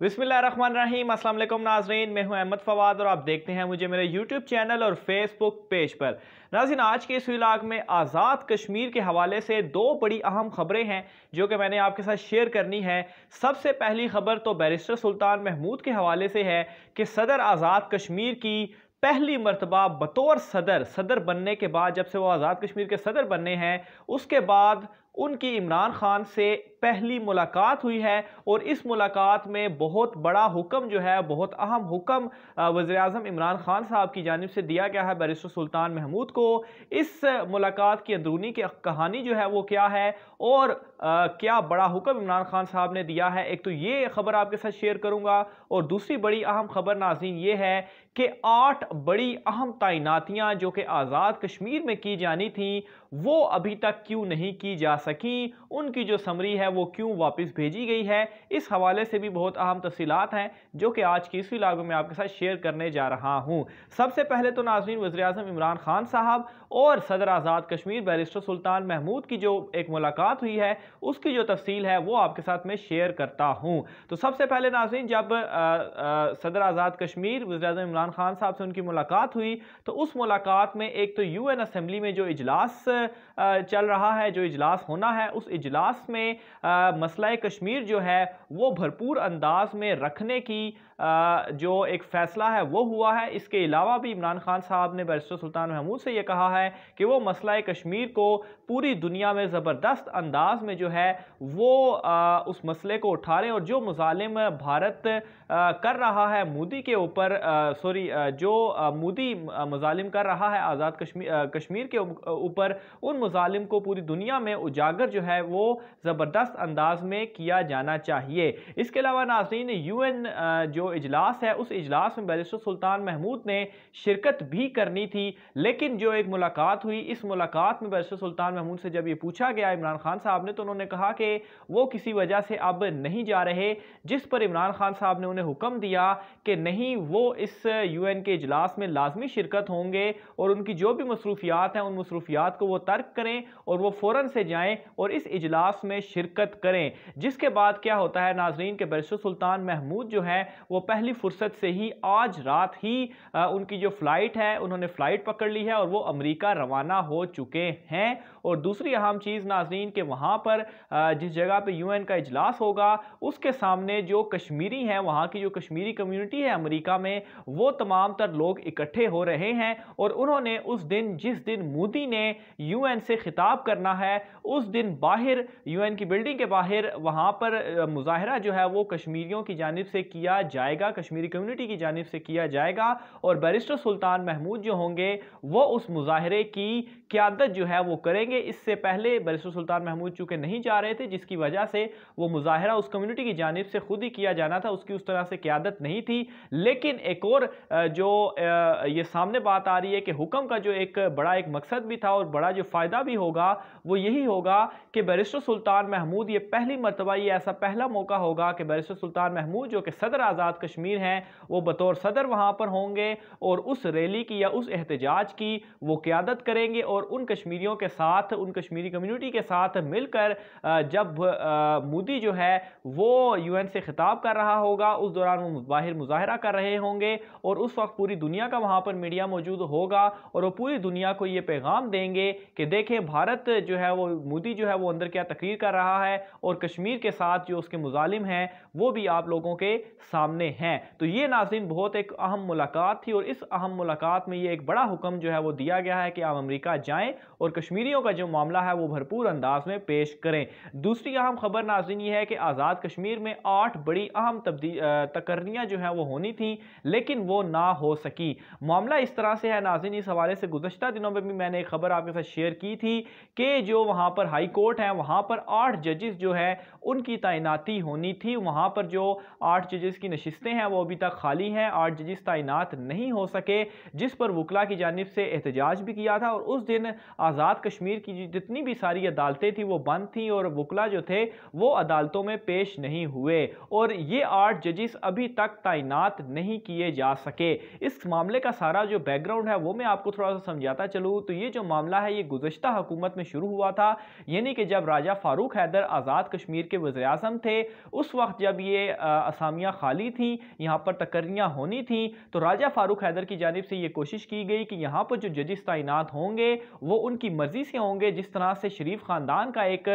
बिस्मिल्लाहिर्रहमानिर्रहीम। अस्सलाम वालेकुम नाज़रीन, मैं हूं अहमद फवाद और आप देखते हैं मुझे मेरे यूट्यूब चैनल और फेसबुक पेज पर। नाज़रीन, आज के इस व्लॉग में आज़ाद कश्मीर के हवाले से दो बड़ी अहम खबरें हैं जो कि मैंने आपके साथ शेयर करनी है। सबसे पहली खबर तो बैरिस्टर सुल्तान महमूद के हवाले से है कि सदर आज़ाद कश्मीर की पहली मरतबा बतौर सदर बनने के बाद, जब से वो आज़ाद कश्मीर के सदर बनने हैं, उसके बाद उनकी इमरान खान से पहली मुलाकात हुई है। और इस मुलाकात में बहुत बड़ा हुक्म जो है, बहुत अहम हुक्म वज़ीर-ए-आज़म इमरान खान साहब की जानिब से दिया गया है बैरिस्टर सुल्तान महमूद को। इस मुलाकात की अंदरूनी की कहानी जो है वो क्या है और क्या बड़ा हुक्म इमरान खान साहब ने दिया है, एक तो ये खबर आपके साथ शेयर करूंगा। और दूसरी बड़ी अहम खबर नाज़रीन ये है कि 8 बड़ी अहम तैनातियां जो कि आज़ाद कश्मीर में की जानी थी वो अभी तक क्यों नहीं की जा सकी, उनकी जो समरी है वो क्यों वापस भेजी गई है। इस हवाले से भी बहुत अहम तफसीलात हैं जो कि आज की इस व्लॉग में आपके साथ शेयर करने जा रहा हूं। सबसे पहले तो नाज़रीन, वज़ीर-ए-आज़म इमरान खान साहब और सदर आज़ाद कश्मीर बैरिस्टर सुल्तान महमूद की जो एक मुलाकात हुई है उसकी जो तफसील है वो आपके साथ में शेयर करता हूं। तो सबसे पहले नाज़रीन, जब सदर आज़ाद कश्मीर वज़ीर-ए-आज़म इमरान खान साहब से उनकी मुलाकात हुई तो उस मुलाकात में एक तो UN असेंबली में जो इजलास चल रहा है, जो इजलास होना है, उस इजलास में मसला कश्मीर जो है वो भरपूर अंदाज में रखने की जो एक फैसला है वो हुआ है। इसके अलावा भी इमरान खान साहब ने बैरिस्टर सुल्तान महमूद से ये कहा है कि वो मसला कश्मीर को पूरी दुनिया में ज़बरदस्त अंदाज में जो है वो उस मसले को उठा रहे हैं। और जो मुजालिम भारत कर रहा है मोदी के ऊपर, जो मोदी मुजालिम कर रहा है आज़ाद कश्मीर के ऊपर, उन मुजालिम को पूरी दुनिया में उजागर जो है वो ज़बरदस्त अंदाज में किया जाना चाहिए। इसके अलावा नाज़रीन, UN जो इजलास है उस इजलास में बैरिस्टर सुल्तान महमूद ने शिरकत भी करनी थी, लेकिन जो एक मुलाकात हुई, इस मुलाकात में बैरिस्टर सुल्तान महमूद से जब ये पूछा गया इमरान खान साहब ने, तो उन्होंने कहा कि वो किसी वजह से अब नहीं जा रहे, जिस पर इमरान खान साहब ने उन्हें हुक्म दिया कि नहीं, वो इस UN के इजलास में लाजमी शिरकत होंगे और उनकी जो भी मसरूफियात हैं उन मसरूफियात को वो तर्क करें और वो फ़ौरन से जाएं और इस इजलास में शिरकत करें। जिसके बाद क्या होता है नाज़रीन के बैरिस्टर सुल्तान महमूद जो है वो पहली फुर्सत से ही आज रात ही उनकी जो फ़्लाइट है, उन्होंने फ़्लाइट पकड़ ली है और वो अमेरिका रवाना हो चुके हैं। और दूसरी अहम चीज़ नाज़रीन के वहाँ पर जिस जगह पे UN का इजलास होगा उसके सामने जो कश्मीरी हैं, वहाँ की जो कश्मीरी कम्युनिटी है अमेरिका में, वो तमाम तर लोग इकट्ठे हो रहे हैं। और उन्होंने उस दिन, जिस दिन मोदी ने UN से खिताब करना है, उस दिन बाहर UN की बिल्डिंग के बाहर वहाँ पर मुजाहरा जो है वो कश्मीरियों की जानिब से किया जाएगा, कश्मीरी कम्युनिटी की जानिब से किया जाएगा। और बैरिस्टर सुल्तान महमूद जो होंगे वो उस मुजाहरे की क़यादत जो है वो करेंगे। इससे पहले बैरिस्टर सुल्तान महमूद चूंकि नहीं जा रहे थे, जिसकी वजह से वो मुजाहरा उस कम्युनिटी की जानिब से खुद ही किया जाना था, उसकी उस तरह से क़यादत नहीं थी। लेकिन एक और जो ये सामने बात आ रही है कि हुक्म का जो एक बड़ा एक मकसद भी था और बड़ा जो फ़ायदा भी होगा वो यही होगा कि बैरिस्टर सुल्तान महमूद, ये पहली मरतबा, ये ऐसा पहला मौका होगा कि बैरिस्टर सुल्तान महमूद जो कि सदर आज़ाद कश्मीर हैं वो बतौर सदर वहाँ पर होंगे और उस रैली की या उस एहतजाज की वो क़यादत करेंगे। और उन कश्मीरियों के साथ, उन कश्मीरी कम्युनिटी के साथ मिलकर जब मोदी जो है वो UN से खिताब कर रहा होगा, उस दौरान वो बाहर मुजाहरा कर रहे होंगे और उस वक्त पूरी दुनिया का वहाँ पर मीडिया मौजूद होगा और वो पूरी दुनिया को ये पैगाम देंगे कि देखें भारत जो है वो, मोदी जो है वो अंदर क्या तकरीर कर रहा है और कश्मीर के साथ जो उसके मुजालिम हैं वो भी आप लोगों के सामने हैं। तो ये नाज़रीन बहुत एक अहम मुलाकात थी और इस अहम मुलाकात में ये एक बड़ा हुक्म जो है वो दिया गया है कि आप अमेरिका जाएं और कश्मीरियों का जो मामला है वो भरपूर अंदाज में पेश करें। दूसरी अहम खबर नाज़रीन ये है कि आज़ाद कश्मीर में 8 बड़ी अहम तकर्रियाँ जो है वो होनी थी लेकिन वो ना हो सकी। मामला इस तरह से है नाज़रीन, इस हवाले से गुज़श्ता दिनों में भी मैंने एक खबर आपके साथ शेयर की थी कि जो वहाँ पर हाई कोर्ट है वहाँ पर 8 जजेस जो है उनकी तैनाती होनी थी। वहाँ पर जो 8 जजेस की नशिस्तें हैं वो अभी तक खाली हैं, 8 जजेस तैनात नहीं हो सके, जिस पर वकला की जानिब से एहतजाज भी किया था। और उस दिन आज़ाद कश्मीर की जितनी भी सारी अदालतें थी वो बंद थी और वकला जो थे वो अदालतों में पेश नहीं हुए और ये 8 जजेस अभी तक तैनात नहीं किए जा सके। इस मामले का सारा जो बैकग्राउंड है वो मैं आपको थोड़ा सा समझाता चलूँ। तो ये जो मामला है ये गुज़श्ता हुकूमत में शुरू हुआ था, यानी कि जब राजा फारूक हैदर हैदर आज़ाद कश्मीर के वज़ीर आज़म थे, उस वक्त जब ये असामियाँ खाली थी, यहाँ पर तकर्रियाँ होनी थी, तो राजा फारूक हैदर की जानिब से ये कोशिश की गई कि यहाँ पर जो जजिस तैनात होंगे वो उनकी मर्ज़ी से होंगे। जिस तरह से शरीफ ख़ानदान का एक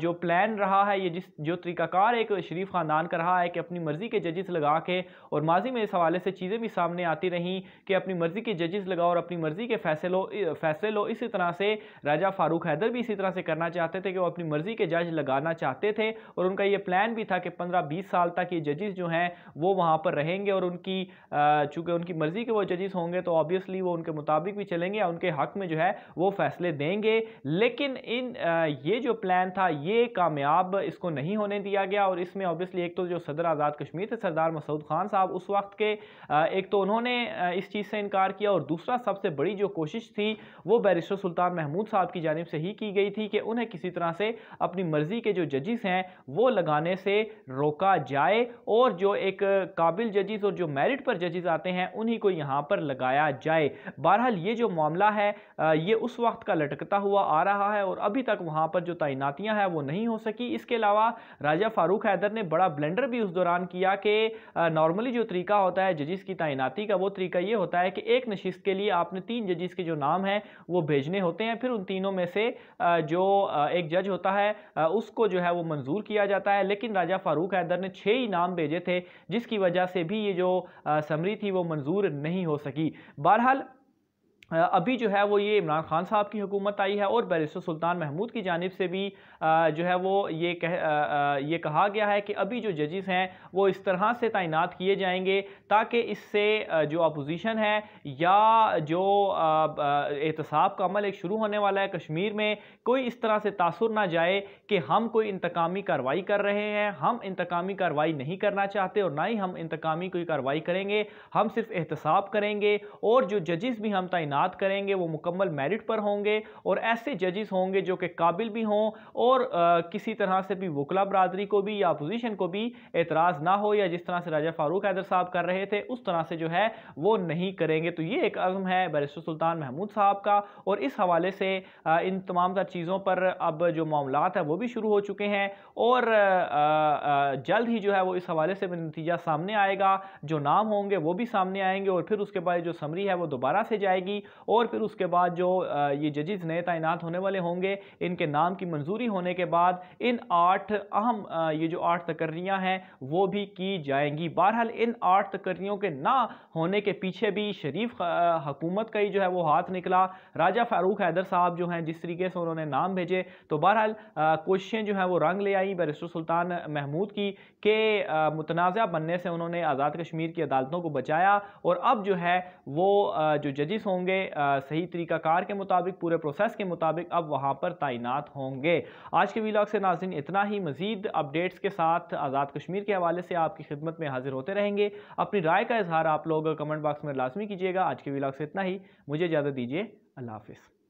जो प्लान रहा है, ये जो तरीक़ाकार एक शरीफ ख़ानदान का रहा है कि अपनी मर्ज़ी के जजिस लगा के, और माजी में इस हवाले से चीज़ें भी सामने आती रहीं कि अपनी मर्ज़ी के जजिस लगाओ और अपनी मर्ज़ी के फैसले लो। इसी तरह से राजा फारूक हैदर भी इसी तरह से करना चाहते थे कि वो अपनी मर्ज़ी के जज लगाना चाहते थे, और उनका ये प्लान भी था कि 15-20 साल तक ये जजिस जो हैं वो वहाँ पर रहेंगे, और उनकी चूँकि उनकी मर्ज़ी के वो जजिस होंगे तो ऑब्वियसली वो उनके मुताबिक भी चलेंगे या उनके हक़ में जो है वो फैसले देंगे। लेकिन ये जो प्लान था ये कामयाब इसको नहीं होने दिया गया, और इसमें ऑब्वियसली एक तो जो सदर आज़ाद कश्मीर थे सरदार मसूद खान साहब उस वक्त के, एक तो उन्होंने इस चीज़ से इनकार किया, और दूसरा सबसे बड़ी जो कोशिश थी वो बैरिस्टर सुल्तान महमूद साहब की जानिब से ही की गई थी कि उन्हें किसी तरह से अपनी मर्ज़ी के जो जजिस हैं वो लगाने से रोका जाए, और जो एक काबिल जजिस और जो मेरिट पर जजिस आते हैं उन्हीं को यहाँ पर लगाया जाए। बहरहाल ये जो मामला है ये उस वक्त का लटकता हुआ आ रहा है, और अभी तक वहाँ पर जो तैनातियाँ हैं वो नहीं हो सकी। इसके अलावा राजा फारूक हैदर ने बड़ा ब्लेंडर भी उस दौरान किया कि नॉर्मली जो तरीका होता है जजिस की तैनाती का, वो तरीका ये होता है कि एक नशिस्त के लिए आपने 3 जजिस के जो नाम हैं वो भेजने होते हैं, फिर उन तीनों में से जो एक जज होता है उसको जो है वो मंजूर किया जाता है। लेकिन राजा फारूक हैदर ने 6 ही नाम भेजे थे, जिसकी वजह से भी ये जो समरी थी वो मंजूर नहीं हो सकी। बहरहाल अभी जो है वो ये इमरान खान साहब की हुकूमत आई है, और बैरिस्टर सुल्तान महमूद की जानिब से भी जो है वो ये कहा गया है कि अभी जो जजिस हैं वो इस तरह से तैनात किए जाएंगे ताकि इससे जो अपोजिशन है या जो एहतसाब का अमल एक शुरू होने वाला है कश्मीर में, कोई इस तरह से तासुर ना जाए कि हम कोई इंतकामी कार्रवाई कर रहे हैं। हम इंतकामी कार्रवाई नहीं करना चाहते, और ना ही हम इंतकामी कोई कार्रवाई करेंगे, हम सिर्फ एहतसाब करेंगे, और जो जजिस भी हम तैनात करेंगे वो मुकम्मल मेरिट पर होंगे, और ऐसे जजिस होंगे जो कि काबिल भी हों, और किसी तरह से भी वकला बरादरी को भी या अपोजिशन को भी एतराज़ ना हो, या जिस तरह से राजा फारूक हैदर साहब कर रहे थे उस तरह से जो है वो नहीं करेंगे। तो ये एक अज़्म है बैरिस्टर सुल्तान महमूद साहब का, और इस हवाले से इन तमाम तर चीज़ों पर अब जो मामलात है वो भी शुरू हो चुके हैं, और जल्द ही जो है वो इस हवाले से नतीजा सामने आएगा, जो नाम होंगे वो भी सामने आएंगे, और फिर उसके बाद जो समरी है वो दोबारा से जाएगी, और फिर उसके बाद जो ये जजिस नए तैनात होने वाले होंगे इनके नाम की मंजूरी होने के बाद इन 8 अहम ये जो 8 तकर्रियां हैं वो भी की जाएंगी। बहरहाल इन 8 तकर्रियों के ना होने के पीछे भी शरीफ हुकूमत का ही जो है वो हाथ निकला। राजा फारूक हैदर साहब जो हैं जिस तरीके से उन्होंने नाम भेजे, तो बहरहाल कोशिशें जो हैं वो रंग ले आई बैरिस्टर सुल्तान महमूद की कि मुतनाज़ा बनने से उन्होंने आज़ाद कश्मीर की अदालतों को बचाया, और अब जो है वो जो जजिस होंगे सही तरीकाकार के मुताबिक, पूरे प्रोसेस के मुताबिक अब वहाँ पर तैनात होंगे। आज के व्लॉग से नाज़रीन इतना ही। मज़ीद अपडेट्स के साथ आज़ाद कश्मीर के हवाले से आपकी खिदमत में हाजिर होते रहेंगे। अपनी राय का इजहार आप लोग कमेंट बॉक्स में लाजमी कीजिएगा। आज के व्लॉग से इतना ही, मुझे इजाज़त दीजिए। अल्लाह हाफ़िज़।